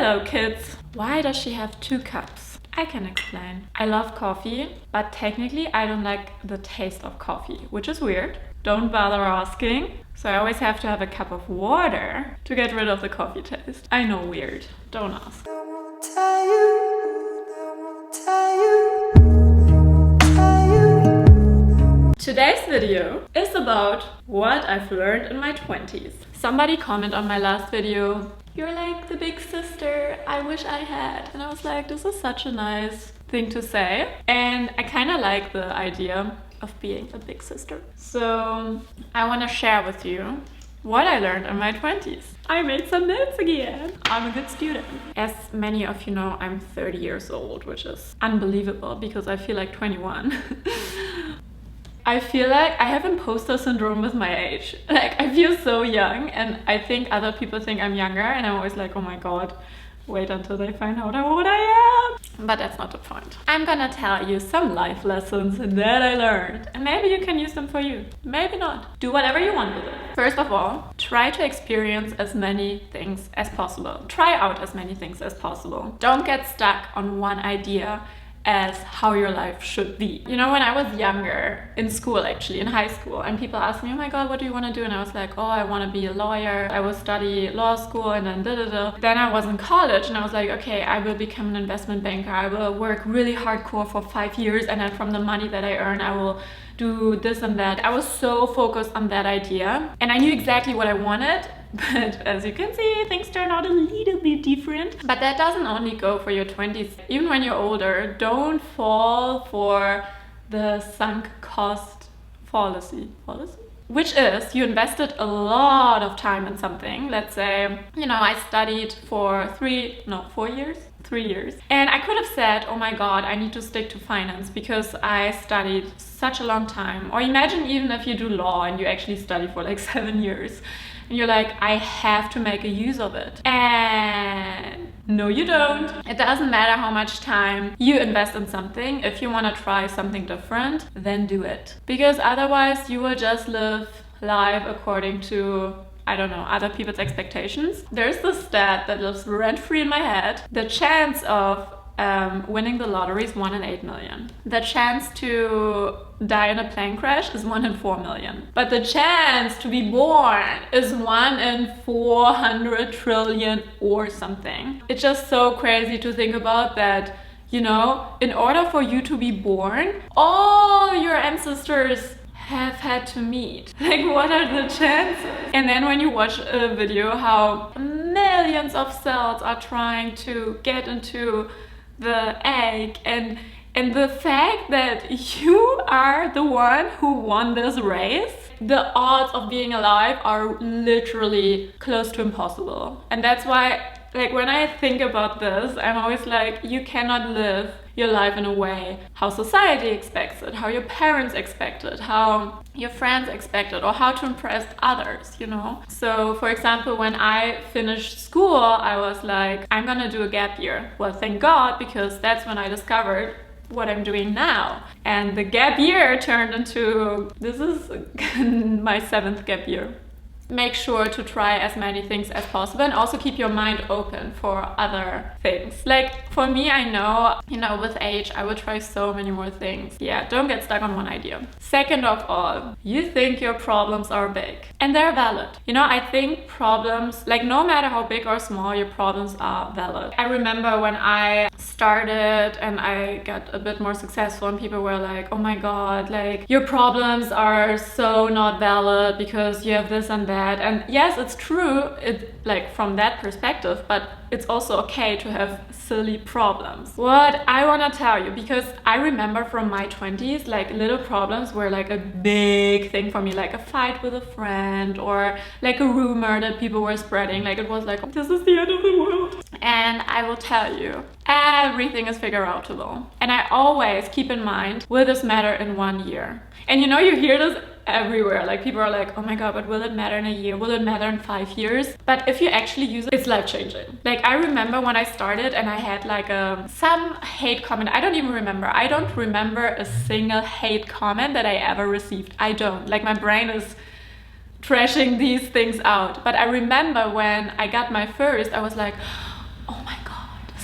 Hello kids! Why does she have 2 cups? I can explain. I love coffee, but technically I don't like the taste of coffee, which is weird. Don't bother asking. So I always have to have a cup of water to get rid of the coffee taste. I know, weird. Don't ask. Today's video is about what I've learned in my 20s. Somebody commented on my last video, "You're like the big sister I wish I had." And I was like, this is such a nice thing to say. And I kind of like the idea of being a big sister. So I want to share with you what I learned in my 20s. I made some notes again. I'm a good student. As many of you know, I'm 30 years old, which is unbelievable because I feel like 21. I feel like I have imposter syndrome with my age. Like, I feel so young, and I think other people think I'm younger, and I'm always like, oh my god, wait until they find out how old I am. But that's not the point. I'm gonna tell you some life lessons that I learned, and maybe you can use them for you. Maybe not. Do whatever you want with it. First of all, try to experience as many things as possible. Try out as many things as possible. Don't get stuck on one idea as how your life should be. You know, when I was younger, in school actually, in high school, and people asked me, oh my god, what do you want to do? And I was like, oh, I want to be a lawyer. I will study law school and then da-da-da. Then I was in college and I was like, okay, I will become an investment banker. I will work really hardcore for 5 years, and then from the money that I earn, I will do this and that. I was so focused on that idea, and I knew exactly what I wanted. But as you can see, things turn out a little bit different. But that doesn't only go for your 20s. Even when you're older, don't fall for the sunk cost fallacy. Which is, you invested a lot of time in something. Let's say, you know, I studied for 4 years? 3 years. And I could have said, oh my god, I need to stick to finance because I studied such a long time. Or imagine even if you do law and you actually study for like 7 years. And you're like, I have to make a use of it. And no, you don't. It doesn't matter how much time you invest in something. If you want to try something different, then do it. Because otherwise you will just live life according to, I don't know, other people's expectations. There's this stat that lives rent-free in my head. The chance of winning the lottery is 1 in 8 million. The chance to die in a plane crash is 1 in 4 million. But the chance to be born is 1 in 400 trillion or something. It's just so crazy to think about that, you know, in order for you to be born, all your ancestors have had to meet. Like, what are the chances? And then when you watch a video how millions of cells are trying to get into the egg, and the fact that you are the one who won this race, the odds of being alive are literally close to impossible. And that's why, like, when I think about this, I'm always like, you cannot live your life in a way how society expects it, how your parents expect it, how your friends expect it, or how to impress others, you know? So for example, when I finished school, I was like, I'm gonna do a gap year. Well, thank God, because that's when I discovered what I'm doing now. And the gap year turned into, this is my 7th gap year. Make sure to try as many things as possible, and also keep your mind open for other things. Like, for me, I know, you know, with age, I will try so many more things. Yeah, don't get stuck on one idea. Second of all, you think your problems are big, and they're valid. You know, I think problems, like, no matter how big or small, your problems are valid. I remember when I started and I got a bit more successful, and people were like, oh my god, like, your problems are so not valid because you have this and that. And yes, it's true, like, from that perspective, but it's also okay to have silly problems. What I want to tell you, because I remember from my 20s, like, little problems were like a big thing for me, like a fight with a friend, or like a rumor that people were spreading. Like, it was like, this is the end of the world. And I will tell you, everything is figure outable. And I always keep in mind, will this matter in 1 year? And you know, you hear this everywhere. Like, people are like, oh my god, but will it matter in a year? Will it matter in 5 years? But if you actually use it, it's life-changing. Like, I remember when I started and I had like some hate comment. I don't even remember. I don't remember a single hate comment that I ever received. I don't. Like, my brain is trashing these things out. But I remember when I got my first, I was like, oh my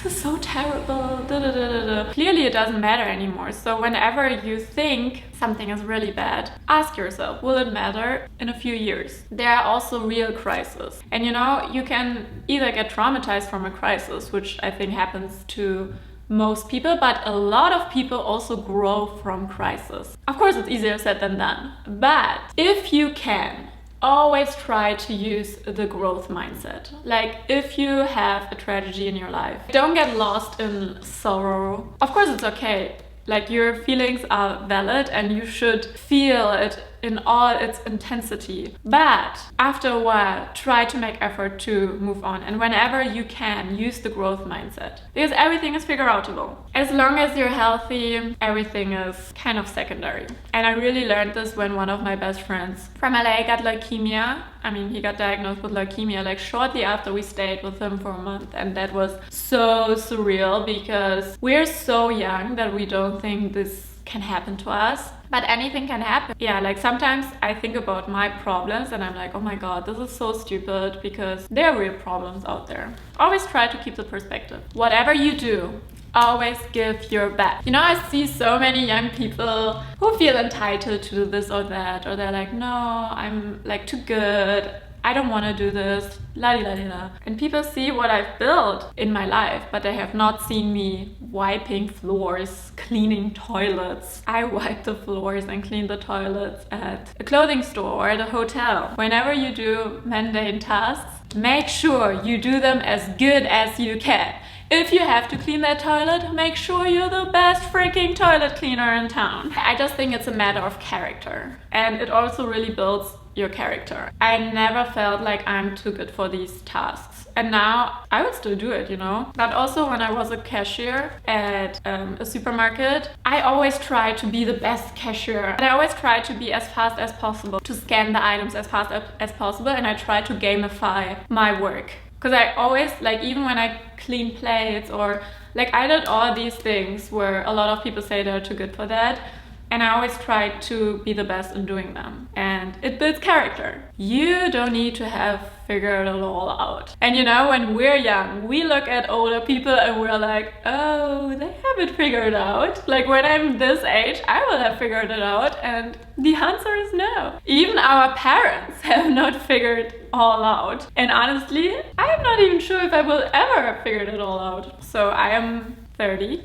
is so terrible, da, da, da, da, da. Clearly it doesn't matter anymore. So whenever you think something is really bad, ask yourself, will it matter in a few years? There are also real crises. And you know, you can either get traumatized from a crisis, which I think happens to most people, but a lot of people also grow from crisis. Of course, it's easier said than done. But if you can, always try to use the growth mindset. Like, if you have a tragedy in your life, don't get lost in sorrow. Of course, it's okay. Like, your feelings are valid and you should feel it in all its intensity. But after a while, try to make effort to move on. And whenever you can, use the growth mindset. Because everything is figure outable. As long as you're healthy, everything is kind of secondary. And I really learned this when one of my best friends from LA got leukemia. I mean, he got diagnosed with leukemia like shortly after we stayed with him for a month. And that was so surreal because we're so young that we don't think this can happen to us, but anything can happen. Yeah, like sometimes I think about my problems and I'm like, oh my god, this is so stupid, because there are real problems out there. Always try to keep the perspective. Whatever you do, always give your best. You know, I see so many young people who feel entitled to this or that, or they're like, no, I'm like too good, I don't want to do this, la di la di la. And people see what I've built in my life, but they have not seen me wiping floors, cleaning toilets. I wipe the floors and clean the toilets at a clothing store or at a hotel. Whenever you do mundane tasks, make sure you do them as good as you can. If you have to clean that toilet, make sure you're the best freaking toilet cleaner in town. I just think it's a matter of character, and it also really builds your character. I never felt like I'm too good for these tasks, and now I would still do it, you know. But also when I was a cashier at a supermarket, I always tried to be the best cashier, and I always tried to be as fast as possible, to scan the items as fast as possible, and I tried to gamify my work. Because I always, like, even when I clean plates or like, I did all these things where a lot of people say they're too good for that, and I always try to be the best in doing them, and it builds character. You don't need to have figured it all out. And you know, when we're young, we look at older people and we're like, oh, they have it figured out. Like, when I'm this age, I will have figured it out, and the answer is no. Even our parents have not figured all out. And honestly, I'm not even sure if I will ever have figured it all out. So I am 30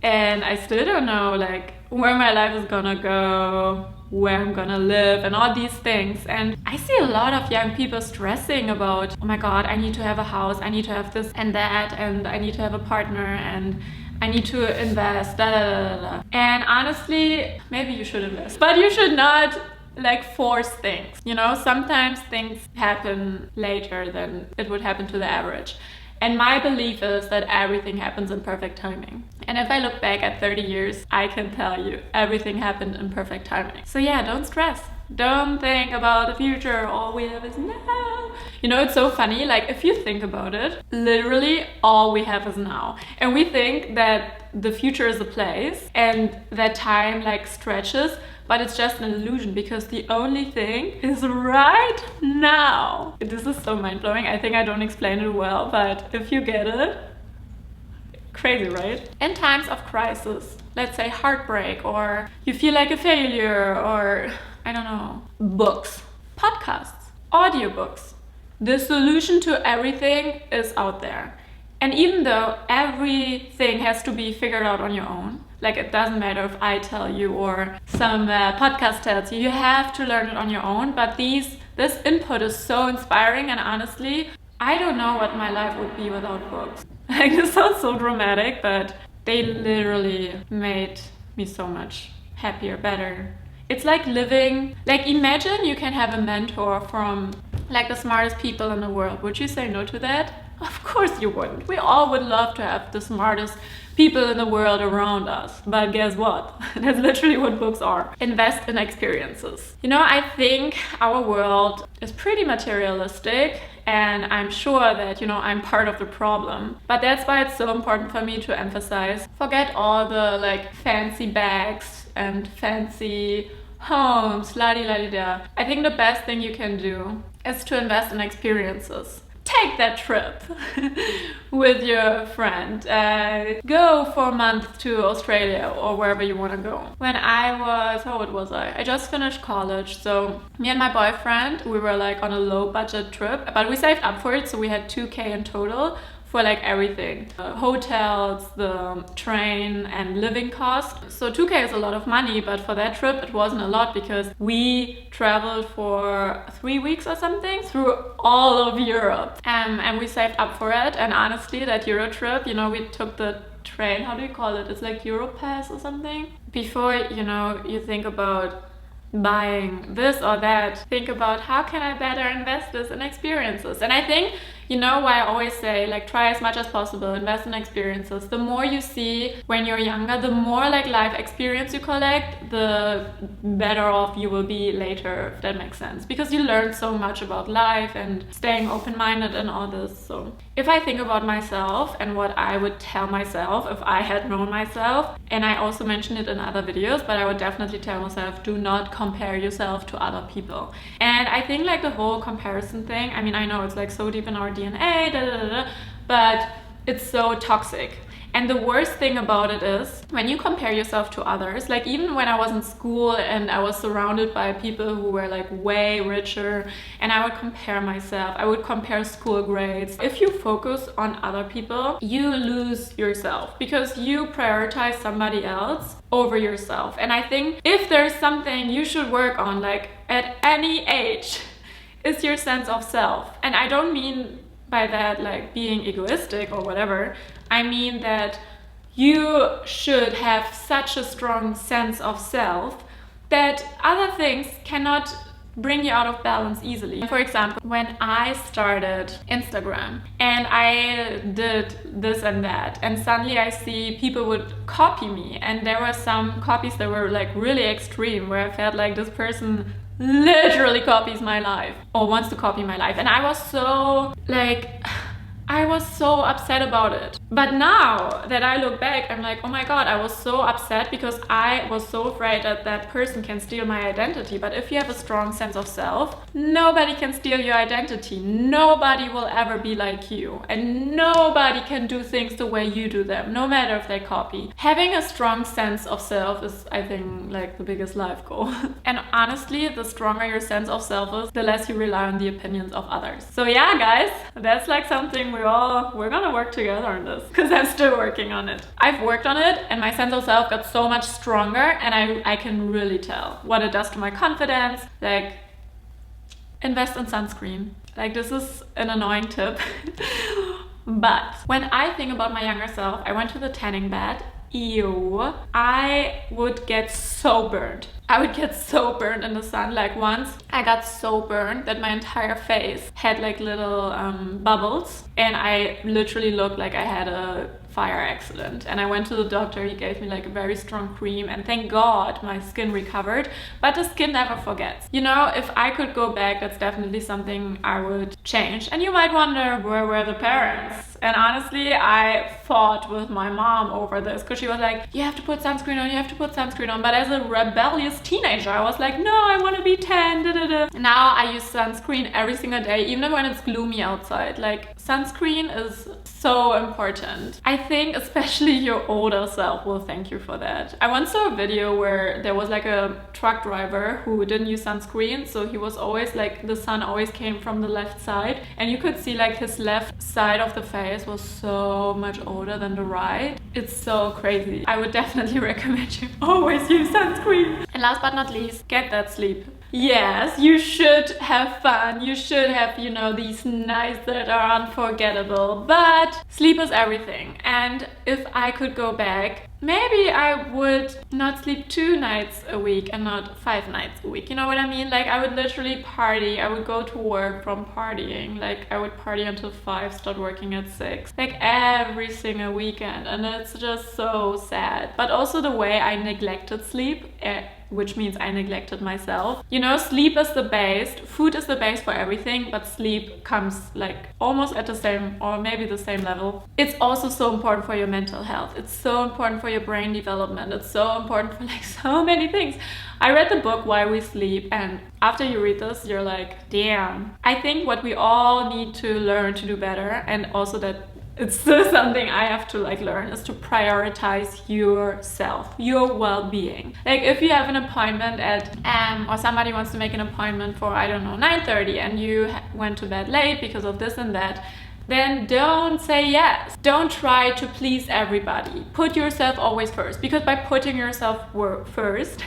and I still don't know like where my life is gonna go, where I'm gonna live, and all these things. And I see a lot of young people stressing about, oh my god, I need to have a house, I need to have this and that, and I need to have a partner, and I need to invest, da da da da da. And honestly, maybe you should invest, but you should not like force things. You know, sometimes things happen later than it would happen to the average. And my belief is that everything happens in perfect timing. And if I look back at 30 years, I can tell you everything happened in perfect timing. So yeah, don't stress. Don't think about the future. All we have is now. You know, it's so funny. Like, if you think about it, literally all we have is now. And we think that the future is a place and that time like stretches, but it's just an illusion, because the only thing is right now. This is so mind-blowing. I think I don't explain it well, but if you get it, crazy, right? In times of crisis, let's say heartbreak, or you feel like a failure, or I don't know, books, podcasts, audiobooks. The solution to everything is out there. And even though everything has to be figured out on your own, like it doesn't matter if I tell you or some podcast tells you, you have to learn it on your own. But this input is so inspiring, and honestly, I don't know what my life would be without books. Like, this sounds so dramatic, but they literally made me so much happier, better. It's like living, like imagine you can have a mentor from like the smartest people in the world. Would you say no to that? Of course you wouldn't. We all would love to have the smartest people in the world around us. But guess what? That's literally what books are. Invest in experiences. You know, I think our world is pretty materialistic, and I'm sure that, you know, I'm part of the problem. But that's why it's so important for me to emphasize, forget all the like fancy bags and fancy homes, la-di-la-di-da. I think the best thing you can do is to invest in experiences. take that trip with your friend. Go for a month to Australia or wherever you want to go. When I was, how old was I? I just finished college. So me and my boyfriend, we were like on a low budget trip, but we saved up for it. So we had 2K in total for like everything. Hotels, the train and living costs. So 2K is a lot of money, but for that trip it wasn't a lot because we traveled for 3 weeks or something through all of Europe. And we saved up for it. And honestly, that Euro trip, you know, we took the train, how do you call it? It's like Europass or something. Before, you know, you think about buying this or that, think about how can I better invest this in experiences. And I think, you know why I always say, like, try as much as possible, invest in experiences. The more you see when you're younger, the more like life experience you collect, the better off you will be later, if that makes sense. Because you learn so much about life and staying open-minded and all this. So if I think about myself and what I would tell myself if I had known myself, and I also mentioned it in other videos, but I would definitely tell myself, do not compare yourself to other people. And I think like the whole comparison thing, I mean, I know it's like so deep in our DNA, but it's so toxic. And the worst thing about it is when you compare yourself to others, like even when I was in school and I was surrounded by people who were like way richer, and I would compare myself, I would compare school grades. If you focus on other people, you lose yourself because you prioritize somebody else over yourself. And I think if there's something you should work on, like at any age, is your sense of self. And I don't mean by that like being egoistic or whatever. I mean that you should have such a strong sense of self that other things cannot bring you out of balance easily. For example, when I started Instagram and I did this and that, and suddenly I see people would copy me, and there were some copies that were like really extreme where I felt like this person literally copies my life or wants to copy my life, and I was so like I was so upset about it. But now that I look back, I'm like, oh my god, I was so upset because I was so afraid that that person can steal my identity. But if you have a strong sense of self, nobody can steal your identity. Nobody will ever be like you. And nobody can do things the way you do them, no matter if they copy. Having a strong sense of self is, I think, like the biggest life goal. And honestly, the stronger your sense of self is, the less you rely on the opinions of others. So yeah, guys, that's like something we're gonna work together on this, because I'm still working on it. I've worked on it and my sense of self got so much stronger, and I can really tell what it does to my confidence. Like, invest in sunscreen. Like, this is an annoying tip. But when I think about my younger self, I went to the tanning bed. Ew, I would get so burned. I would get so burned in the sun. Like once I got so burned that my entire face had like little bubbles, and I literally looked like I had a fire accident. And I went to the doctor, he gave me like a very strong cream, and thank God my skin recovered. But the skin never forgets. You know, if I could go back, that's definitely something I would change. And you might wonder, where were the parents? And honestly, I fought with my mom over this, because she was like, you have to put sunscreen on, you have to put sunscreen on. But as a rebellious teenager, I was like, no, I want to be tan. Now I use sunscreen every single day, even when it's gloomy outside. Like, sunscreen is so important. I think especially your older self will thank you for that. I once saw a video where there was like a truck driver who didn't use sunscreen, so he was always like, the sun always came from the left side, and you could see like his left side of the face was so much older than the right. It's so crazy. I would definitely recommend you always use sunscreen. And last but not least, get that sleep. Yes, you should have fun. You should have, you know, these nights that are unforgettable. But sleep is everything. And if I could go back, maybe I would not sleep 2 nights a week and not 5 nights a week. You know what I mean? Like, I would literally party. I would go to work from partying. Like, I would party until 5, start working at 6. Like, every single weekend. And it's just so sad. But also the way I neglected sleep which means I neglected myself. You know, sleep is the base, food is the base for everything, but sleep comes like almost at the same or maybe the same level. It's also so important for your mental health. It's so important for your brain development. It's so important for like so many things. I read the book Why We Sleep, and after you read this, you're like, damn. I think what we all need to learn to do better, and also that it's still something I have to like learn, is to prioritize yourself, your well-being. Like if you have an appointment at or somebody wants to make an appointment for, I don't know, 9:30 and you went to bed late because of this and that, then don't say yes. Don't try to please everybody. Put yourself always first, because by putting yourself first,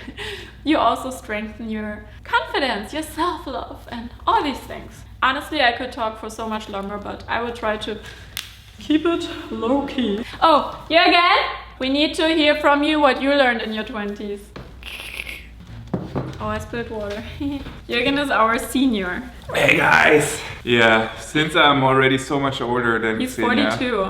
you also strengthen your confidence, your self-love, and all these things. Honestly, I could talk for so much longer, but I will try to keep it low-key. Oh, you again? We need to hear from you what you learned in your 20s. Oh, I spilled water. Jürgen is our senior. Hey guys! Yeah, since I'm already so much older than He's Xenia, 42.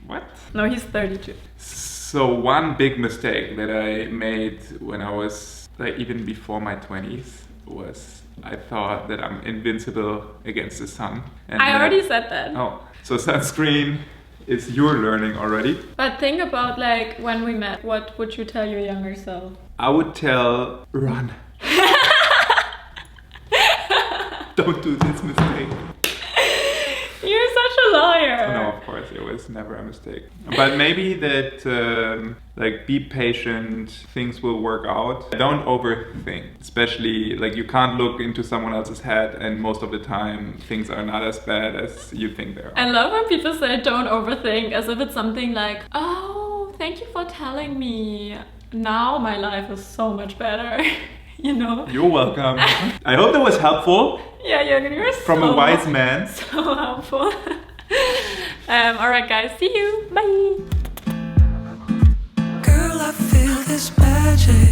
What? No, he's 32. So one big mistake that I made when I was like even before my 20s was I thought that I'm invincible against the sun. And I already said that. Oh, so sunscreen is your learning already. But think about like when we met, what would you tell your younger self? I would tell, run. Don't do this mistake. You're such a liar. No, of course, it was never a mistake. But maybe that, like, be patient, things will work out. Don't overthink, especially, like, you can't look into someone else's head, and most of the time, things are not as bad as you think they are. I love when people say don't overthink, as if it's something like, oh, thank you for telling me. Now my life is so much better. You know? You're welcome. I hope that was helpful. Yeah, Jürgen, you're from a wise man. So helpful. Alright guys, see you. Bye. Girl, I feel this magic.